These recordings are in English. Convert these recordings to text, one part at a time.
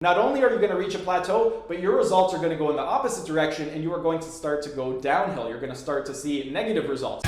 Not only are you going to reach a plateau, but your results are going to go in the opposite direction and you are going to start to go downhill. You're going to start to see negative results.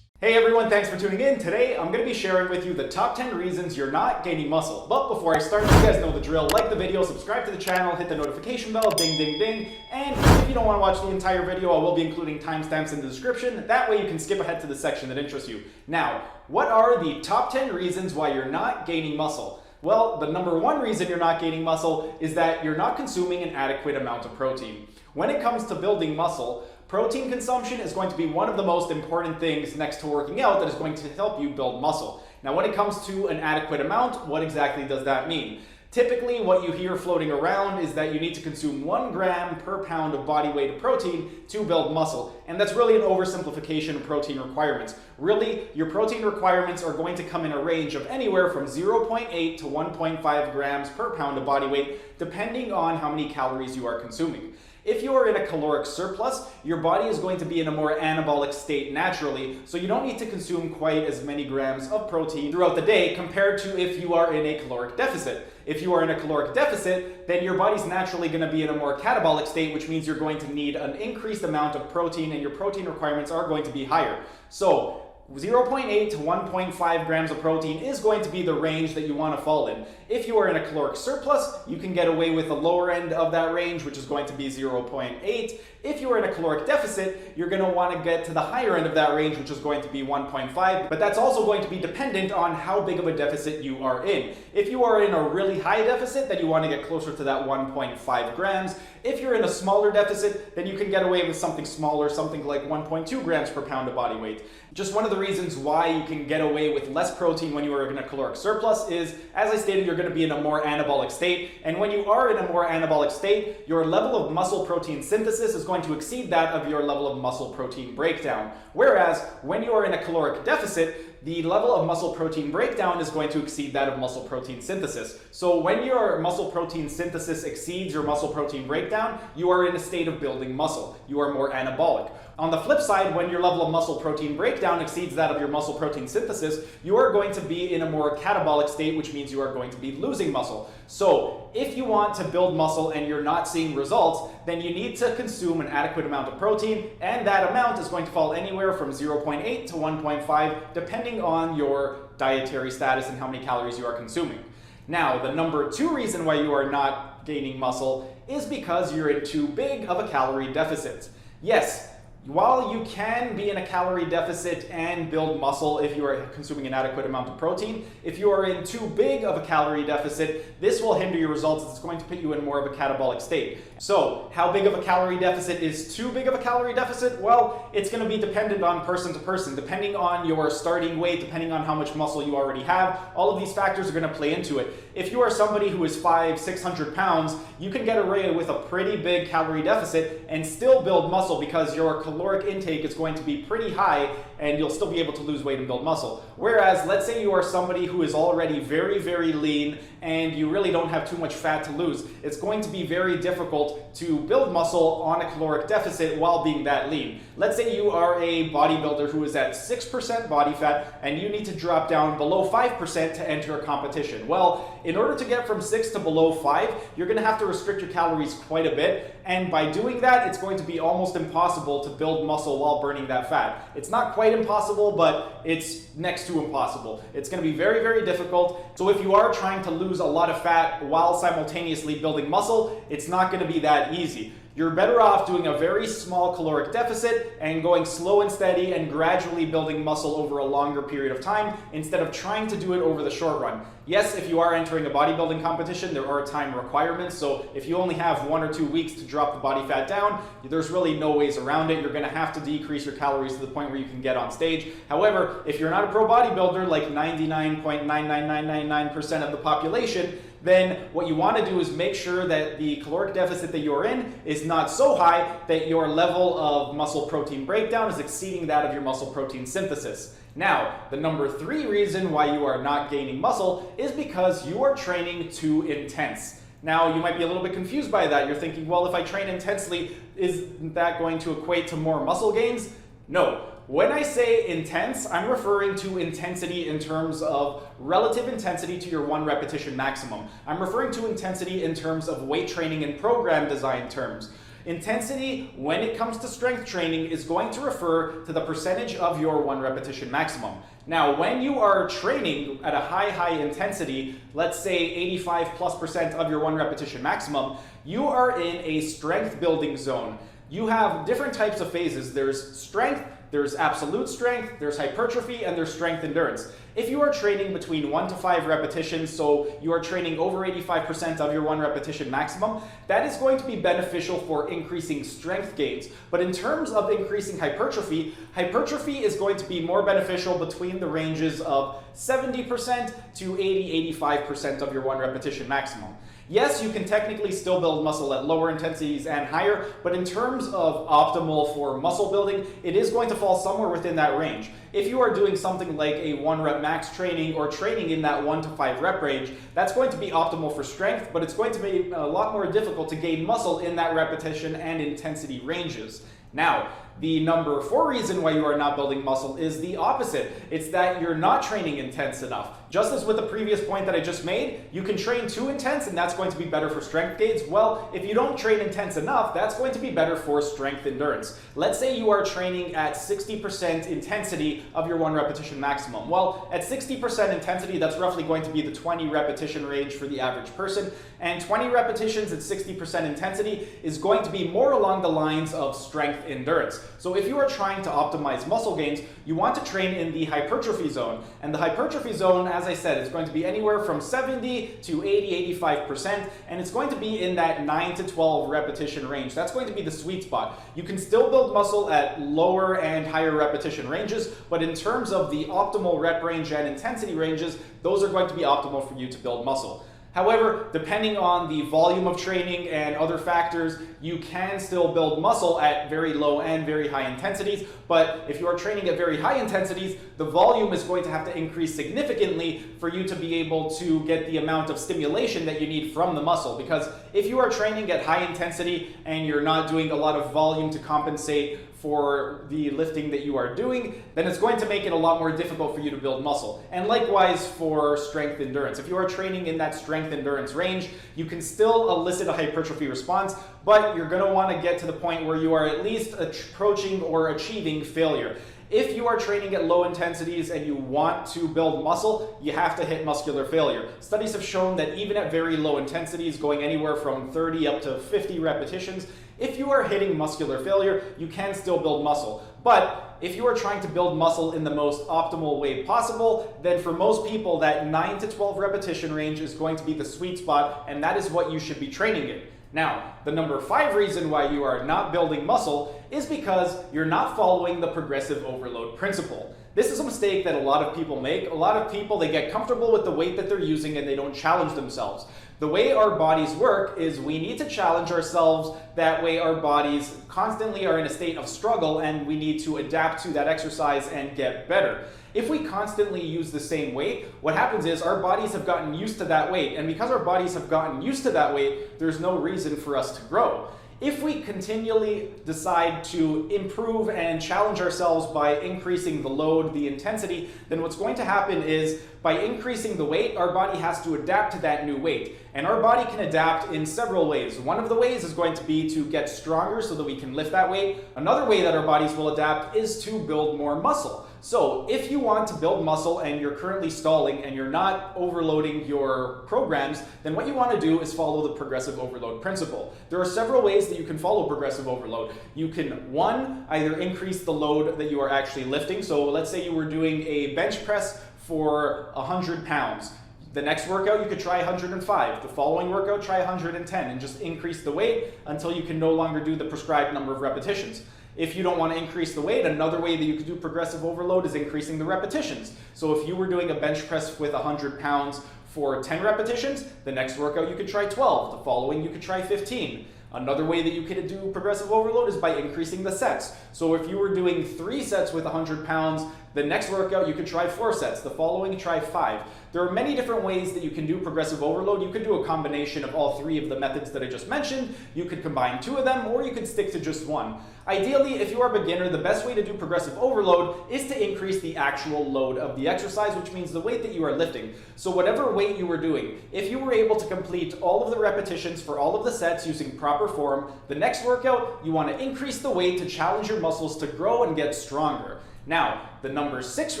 Hey everyone, thanks for tuning in. Today I'm going to be sharing with you the top 10 reasons you're not gaining muscle. But before I start, you guys know the drill. Like the video, subscribe to the channel, hit the notification bell, ding ding ding. And if you don't want to watch the entire video, I will be including timestamps in the description. That way you can skip ahead to the section that interests you. Now, what are the top 10 reasons why you're not gaining muscle? Well, the number one reason you're not gaining muscle is that you're not consuming an adequate amount of protein. When it comes to building muscle, protein consumption is going to be one of the most important things next to working out that is going to help you build muscle. Now, when it comes to an adequate amount, what exactly does that mean? Typically, what you hear floating around is that you need to consume 1 gram per pound of body weight of protein to build muscle. And that's really an oversimplification of protein requirements. Really, your protein requirements are going to come in a range of anywhere from 0.8 to 1.5 grams per pound of body weight, depending on how many calories you are consuming. If you are in a caloric surplus, your body is going to be in a more anabolic state naturally, so you don't need to consume quite as many grams of protein throughout the day compared to if you are in a caloric deficit. If you are in a caloric deficit, then your body's naturally going to be in a more catabolic state, which means you're going to need an increased amount of protein and your protein requirements are going to be higher. So 0.8 to 1.5 grams of protein is going to be the range that you want to fall in. If you are in a caloric surplus, you can get away with the lower end of that range, which is going to be 0.8. If you are in a caloric deficit, you're going to want to get to the higher end of that range, which is going to be 1.5. But that's also going to be dependent on how big of a deficit you are in. If you are in a really high deficit, then you want to get closer to that 1.5 grams. If you're in a smaller deficit, then you can get away with something smaller, something like 1.2 grams per pound of body weight. Just one of the reasons why you can get away with less protein when you are in a caloric surplus is, as I stated, you're going to be in a more anabolic state. And when you are in a more anabolic state, your level of muscle protein synthesis is going to exceed that of your level of muscle protein breakdown. Whereas when you are in a caloric deficit, the level of muscle protein breakdown is going to exceed that of muscle protein synthesis. So when your muscle protein synthesis exceeds your muscle protein breakdown, you are in a state of building muscle. You are more anabolic. On the flip side, when your level of muscle protein breakdown exceeds that of your muscle protein synthesis, you are going to be in a more catabolic state, which means you are going to be losing muscle. So if you want to build muscle and you're not seeing results, then you need to consume an adequate amount of protein, and that amount is going to fall anywhere from 0.8 to 1.5, depending on your dietary status and how many calories you are consuming. Now, the number two reason why you are not gaining muscle is because you're in too big of a calorie deficit. Yes, while you can be in a calorie deficit and build muscle if you are consuming an adequate amount of protein, if you are in too big of a calorie deficit, this will hinder your results. It's going to put you in more of a catabolic state. So, how big of a calorie deficit is too big of a calorie deficit? Well, it's going to be dependent on person to person, depending on your starting weight, depending on how much muscle you already have. All of these factors are going to play into it. If you are somebody who is 500-600 pounds, you can get away with a pretty big calorie deficit and still build muscle because your caloric intake is going to be pretty high and you'll still be able to lose weight and build muscle. Whereas, let's say you are somebody who is already very, very lean and you really don't have too much fat to lose. It's going to be very difficult to build muscle on a caloric deficit while being that lean. Let's say you are a bodybuilder who is at 6% body fat and you need to drop down below 5% to enter a competition. Well, in order to get from 6 to below 5, you're going to have to restrict your calories quite a bit. And by doing that, it's going to be almost impossible to build muscle while burning that fat. It's not quite impossible, but it's next to impossible. It's going to be very, very difficult. So if you are trying to lose a lot of fat while simultaneously building muscle, it's not going to be that easy. You're better off doing a very small caloric deficit and going slow and steady and gradually building muscle over a longer period of time instead of trying to do it over the short run. Yes, if you are entering a bodybuilding competition, there are time requirements. So if you only have 1 or 2 weeks to drop the body fat down, there's really no ways around it. You're going to have to decrease your calories to the point where you can get on stage. However, if you're not a pro bodybuilder like 99.99999% of the population, then what you want to do is make sure that the caloric deficit that you're in is not so high that your level of muscle protein breakdown is exceeding that of your muscle protein synthesis. Now, the number 3 reason why you are not gaining muscle is because you are training too intense. Now, you might be a little bit confused by that. You're thinking, well, if I train intensely, isn't that going to equate to more muscle gains? No. when I say intense, I'm referring to intensity in terms of relative intensity to your 1 repetition maximum. I'm referring to intensity in terms of weight training and program design terms. Intensity, when it comes to strength training, is going to refer to the percentage of your 1 repetition maximum. Now, when you are training at a high intensity, let's say 85+% of your 1 repetition maximum, you are in a strength building zone. You have different types of phases. There's strength, there's absolute strength, there's hypertrophy, and there's strength endurance. If you are training between 1 to 5 repetitions, so you are training over 85% of your 1 repetition maximum, that is going to be beneficial for increasing strength gains. But in terms of increasing hypertrophy, hypertrophy is going to be more beneficial between the ranges of 70% to 80-85% of your 1 repetition maximum. Yes, you can technically still build muscle at lower intensities and higher, but in terms of optimal for muscle building, it is going to fall somewhere within that range. If you are doing something like a 1 rep max training or training in that 1 to 5 rep range, that's going to be optimal for strength, but it's going to be a lot more difficult to gain muscle in that repetition and intensity ranges. Now, the number 4 reason why you are not building muscle is the opposite. It's that you're not training intense enough. Just as with the previous point that I just made, you can train too intense and that's going to be better for strength gains. Well, if you don't train intense enough, that's going to be better for strength endurance. Let's say you are training at 60% intensity of your 1 repetition maximum. Well, at 60% intensity, that's roughly going to be the 20 repetition range for the average person. And 20 repetitions at 60% intensity is going to be more along the lines of strength endurance. So if you are trying to optimize muscle gains, you want to train in the hypertrophy zone. And the hypertrophy zone, as I said, is going to be anywhere from 70 to 80-85%, and it's going to be in that 9 to 12 repetition range. That's going to be the sweet spot. You can still build muscle at lower and higher repetition ranges, but in terms of the optimal rep range and intensity ranges, those are going to be optimal for you to build muscle. However, depending on the volume of training and other factors, you can still build muscle at very low and very high intensities. But if you are training at very high intensities, the volume is going to have to increase significantly for you to be able to get the amount of stimulation that you need from the muscle. Because if you are training at high intensity and you're not doing a lot of volume to compensate for the lifting that you are doing, then it's going to make it a lot more difficult for you to build muscle. And likewise for strength endurance. If you are training in that strength endurance range, you can still elicit a hypertrophy response, but you're going to want to get to the point where you are at least approaching or achieving failure. If you are training at low intensities and you want to build muscle, you have to hit muscular failure. Studies have shown that even at very low intensities, going anywhere from 30 up to 50 repetitions, if you are hitting muscular failure, you can still build muscle. But if you are trying to build muscle in the most optimal way possible, then for most people, that 9 to 12 repetition range is going to be the sweet spot, and that is what you should be training in. Now, the number 5 reason why you are not building muscle is because you're not following the progressive overload principle. This is a mistake that a lot of people make. A lot of people, they get comfortable with the weight that they're using and they don't challenge themselves. The way our bodies work is we need to challenge ourselves. That way our bodies constantly are in a state of struggle and we need to adapt to that exercise and get better. If we constantly use the same weight, what happens is our bodies have gotten used to that weight. And because our bodies have gotten used to that weight, there's no reason for us to grow. If we continually decide to improve and challenge ourselves by increasing the load, the intensity, then what's going to happen is by increasing the weight, our body has to adapt to that new weight. And our body can adapt in several ways. One of the ways is going to be to get stronger so that we can lift that weight. Another way that our bodies will adapt is to build more muscle. So if you want to build muscle and you're currently stalling and you're not overloading your programs, then what you want to do is follow the progressive overload principle. There are several ways that you can follow progressive overload. You can, one, either increase the load that you are actually lifting. So let's say you were doing a bench press for 100 pounds. The next workout, you could try 105. The following workout, try 110, and just increase the weight until you can no longer do the prescribed number of repetitions. If you don't want to increase the weight, another way that you could do progressive overload is increasing the repetitions. So if you were doing a bench press with 100 pounds for 10 repetitions, the next workout you could try 12. The following you could try 15. Another way that you could do progressive overload is by increasing the sets. So if you were doing 3 sets with 100 pounds, The next workout, you could try 4 sets. The following, try 5. There are many different ways that you can do progressive overload. You could do a combination of all 3 of the methods that I just mentioned. You could combine 2 of them, or you could stick to just one. Ideally, if you are a beginner, the best way to do progressive overload is to increase the actual load of the exercise, which means the weight that you are lifting. So whatever weight you were doing, if you were able to complete all of the repetitions for all of the sets using proper form, the next workout, you want to increase the weight to challenge your muscles to grow and get stronger. Now, the number 6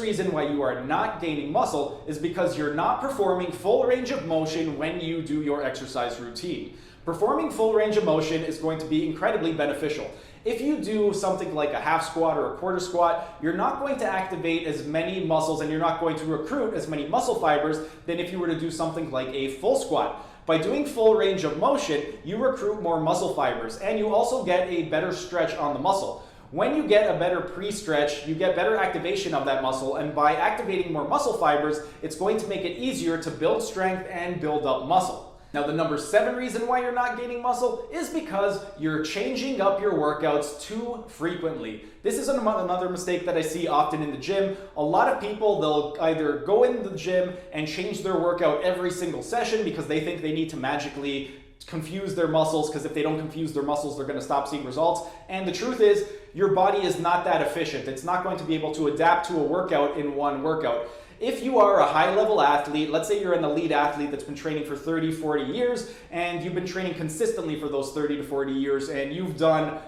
reason why you are not gaining muscle is because you're not performing full range of motion when you do your exercise routine. Performing full range of motion is going to be incredibly beneficial. If you do something like a half squat or a quarter squat, you're not going to activate as many muscles and you're not going to recruit as many muscle fibers than if you were to do something like a full squat. By doing full range of motion, you recruit more muscle fibers and you also get a better stretch on the muscle. When you get a better pre-stretch, you get better activation of that muscle, and by activating more muscle fibers, it's going to make it easier to build strength and build up muscle. Now, the number 7 reason why you're not gaining muscle is because you're changing up your workouts too frequently. This is another mistake that I see often in the gym. A lot of people, they'll either go in the gym and change their workout every single session because they think they need to magically confuse their muscles, because if they don't confuse their muscles, they're going to stop seeing results. And the truth is, your body is not that efficient. It's not going to be able to adapt to a workout in one workout. If you are a high-level athlete, let's say you're an elite athlete that's been training for 30, 40 years, and you've been training consistently for those 30 to 40 years, and you've done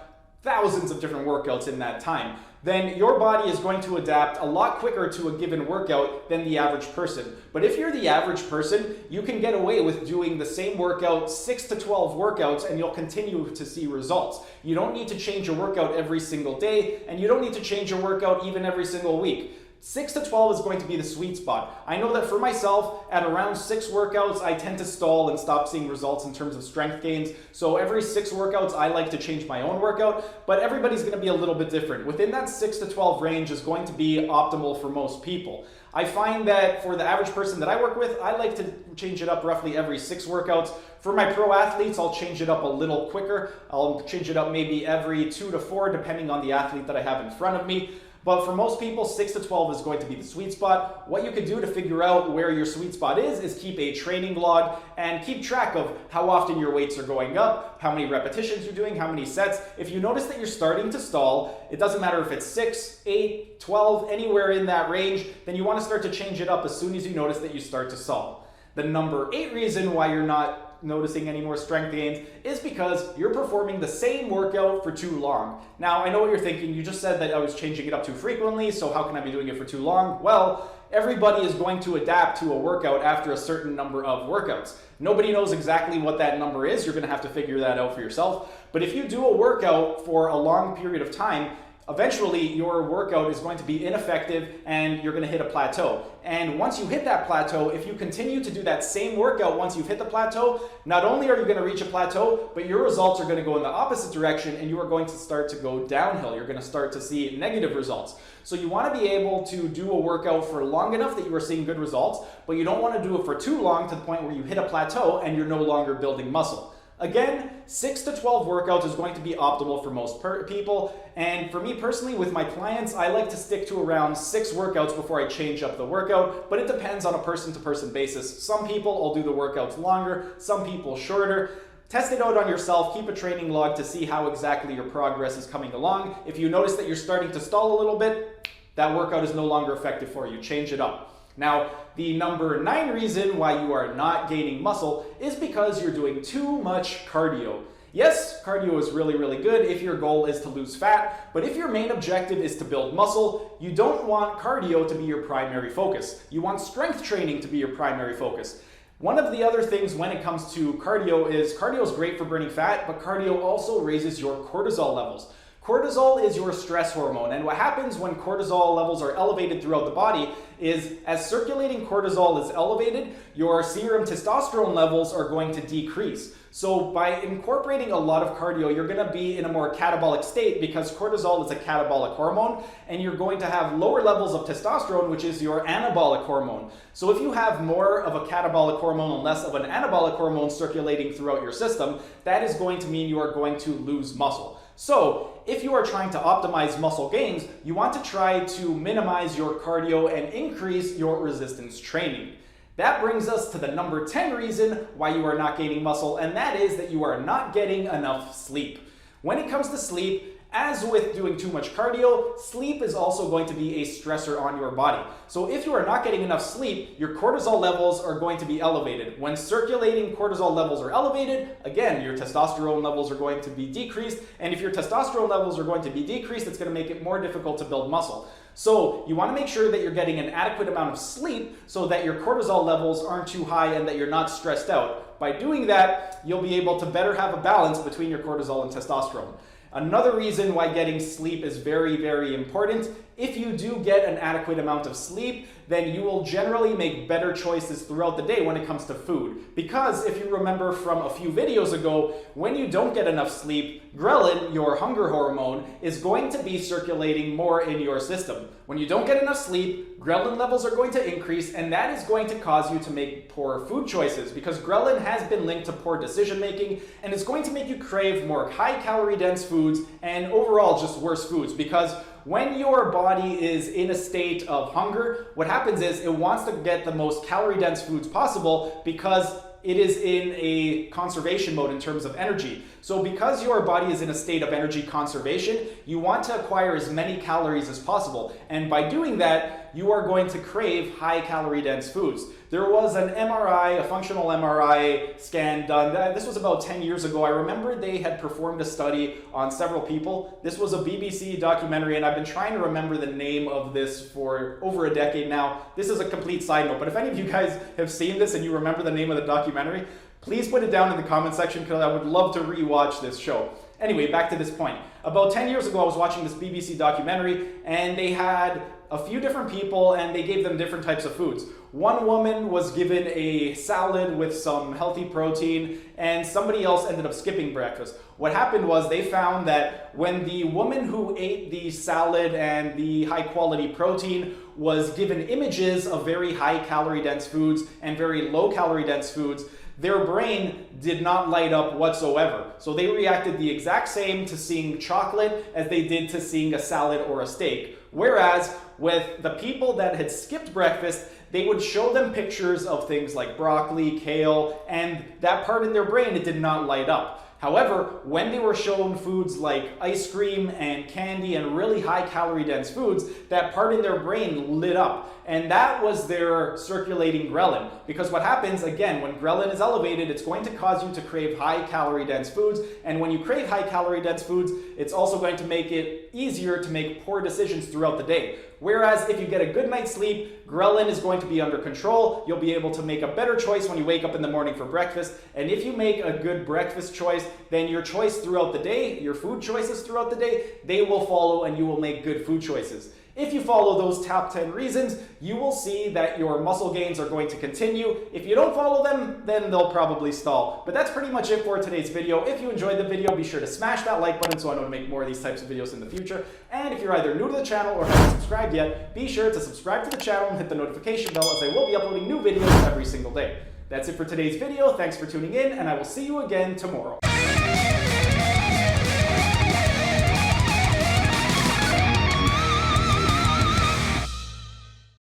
thousands of different workouts in that time, then your body is going to adapt a lot quicker to a given workout than the average person. But if you're the average person, you can get away with doing the same workout 6 to 12 workouts and you'll continue to see results. You don't need to change your workout every single day, and you don't need to change your workout even every single week. 6 to 12 is going to be the sweet spot. I know that for myself, at around 6 workouts, I tend to stall and stop seeing results in terms of strength gains. So every 6 workouts, I like to change my own workout, but everybody's going to be a little bit different. Within that 6 to 12 range is going to be optimal for most people. I find that for the average person that I work with, I like to change it up roughly every 6 workouts. For my pro athletes, I'll change it up a little quicker. I'll change it up maybe every 2 to 4, depending on the athlete that I have in front of me. But for most people, 6 to 12 is going to be the sweet spot. What you can do to figure out where your sweet spot is keep a training log and keep track of how often your weights are going up, how many repetitions you're doing, how many sets. If you notice that you're starting to stall, it doesn't matter if it's 6, 8, 12, anywhere in that range, then you want to start to change it up as soon as you notice that you start to stall. The number 8 reason why you're not noticing any more strength gains is because you're performing the same workout for too long. Now, I know what you're thinking. You just said that I was changing it up too frequently, so how can I be doing it for too long? Well, everybody is going to adapt to a workout after a certain number of workouts. Nobody knows exactly what that number is. You're going to have to figure that out for yourself. But if you do a workout for a long period of time, eventually your workout is going to be ineffective and you're going to hit a plateau. And once you hit that plateau, if you continue to do that same workout once you've hit the plateau, not only are you going to reach a plateau, but your results are going to go in the opposite direction and you are going to start to go downhill. You're going to start to see negative results. So you want to be able to do a workout for long enough that you are seeing good results, but you don't want to do it for too long to the point where you hit a plateau and you're no longer building muscle. Again, 6 to 12 workouts is going to be optimal for most people, and for me personally, with my clients, I like to stick to around 6 workouts before I change up the workout, but it depends on a person-to-person basis. Some people will do the workouts longer, some people shorter. Test it out on yourself, keep a training log to see how exactly your progress is coming along. If you notice that you're starting to stall a little bit, that workout is no longer effective for you. Change it up. Now, the number 9 reason why you are not gaining muscle is because you're doing too much cardio. Yes, cardio is really, really good if your goal is to lose fat, but if your main objective is to build muscle, you don't want cardio to be your primary focus. You want strength training to be your primary focus. One of the other things when it comes to cardio is great for burning fat, but cardio also raises your cortisol levels. Cortisol is your stress hormone, and what happens when cortisol levels are elevated throughout the body is as circulating cortisol is elevated, your serum testosterone levels are going to decrease. So by incorporating a lot of cardio, you're going to be in a more catabolic state because cortisol is a catabolic hormone, and you're going to have lower levels of testosterone, which is your anabolic hormone. So if you have more of a catabolic hormone and less of an anabolic hormone circulating throughout your system, that is going to mean you are going to lose muscle. So if you are trying to optimize muscle gains, you want to try to minimize your cardio and increase your resistance training. That brings us to the number 10 reason why you are not gaining muscle, and that is that you are not getting enough sleep. When it comes to sleep, as with doing too much cardio, sleep is also going to be a stressor on your body. So if you are not getting enough sleep, your cortisol levels are going to be elevated. When circulating cortisol levels are elevated, again, your testosterone levels are going to be decreased. And if your testosterone levels are going to be decreased, it's going to make it more difficult to build muscle. So you want to make sure that you're getting an adequate amount of sleep so that your cortisol levels aren't too high and that you're not stressed out. By doing that, you'll be able to better have a balance between your cortisol and testosterone. Another reason why getting sleep is very, very important, if you do get an adequate amount of sleep, then you will generally make better choices throughout the day when it comes to food. Because if you remember from a few videos ago, when you don't get enough sleep, ghrelin, your hunger hormone, is going to be circulating more in your system. When you don't get enough sleep, ghrelin levels are going to increase, and that is going to cause you to make poor food choices because ghrelin has been linked to poor decision making, and it's going to make you crave more high calorie dense foods and overall just worse foods, because when your body is in a state of hunger, what happens is it wants to get the most calorie dense foods possible because it is in a conservation mode in terms of energy. So because your body is in a state of energy conservation, you want to acquire as many calories as possible. And by doing that, you are going to crave high calorie dense foods. There was an MRI, a functional MRI scan done. This was about 10 years ago. I remember they had performed a study on several people. This was a BBC documentary, and I've been trying to remember the name of this for over a decade now. This is a complete side note, but if any of you guys have seen this and you remember the name of the documentary, please put it down in the comment section because I would love to rewatch this show. Anyway, back to this point. About 10 years ago, I was watching this BBC documentary, and they had a few different people and they gave them different types of foods. One woman was given a salad with some healthy protein, and somebody else ended up skipping breakfast. What happened was they found that when the woman who ate the salad and the high quality protein was given images of very high calorie dense foods and very low calorie dense foods, their brain did not light up whatsoever. So they reacted the exact same to seeing chocolate as they did to seeing a salad or a steak. Whereas with the people that had skipped breakfast, they would show them pictures of things like broccoli, kale, and that part in their brain, it did not light up. However, when they were shown foods like ice cream and candy and really high calorie dense foods, that part in their brain lit up. And that was their circulating ghrelin. Because what happens, again, when ghrelin is elevated, it's going to cause you to crave high calorie dense foods. And when you crave high calorie dense foods, it's also going to make it easier to make poor decisions throughout the day. Whereas if you get a good night's sleep, ghrelin is going to be under control. You'll be able to make a better choice when you wake up in the morning for breakfast. And if you make a good breakfast choice, then your choice throughout the day, your food choices throughout the day, they will follow and you will make good food choices. If you follow those top 10 reasons, you will see that your muscle gains are going to continue. If you don't follow them, then they'll probably stall. But that's pretty much it for today's video. If you enjoyed the video, be sure to smash that like button so I know to make more of these types of videos in the future. And if you're either new to the channel or haven't subscribed yet, be sure to subscribe to the channel and hit the notification bell as I will be uploading new videos every single day. That's it for today's video. Thanks for tuning in, and I will see you again tomorrow.